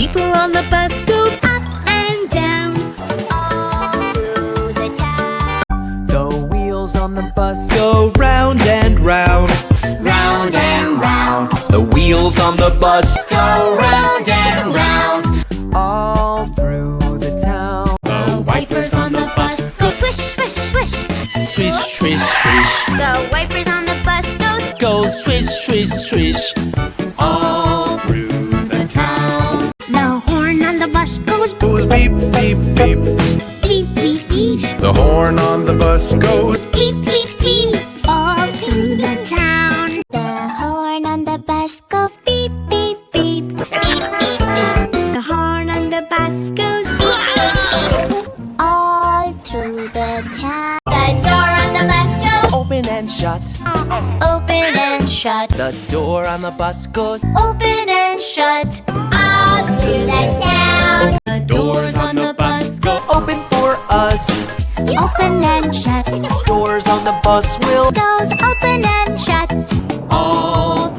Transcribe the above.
People on the bus go up and down all through the town. The wheels on the bus go round and round, Round and round, the wheels on the bus go round and round. all through the town. The wipers on the bus go swish, swish, swish. Swish, swish, swish, The wipers on the bus go swish, swish, swish, all through the town. The horn on the bus goes Goes beep, beep, beep. beep, beep, beep. The horn on the bus goes Beep, beep, beep, all through the town. The horn on the bus goes beep, beep, beep, beep, beep, beep. The horn on the bus goes beep, beep, beep, all through the town. The door on the bus goes Open and shut, open and shut, the door on the bus goes open and shut, all through the town. The doors on the bus go open for us. open and shut, Doors on the bus will goes open and shut, all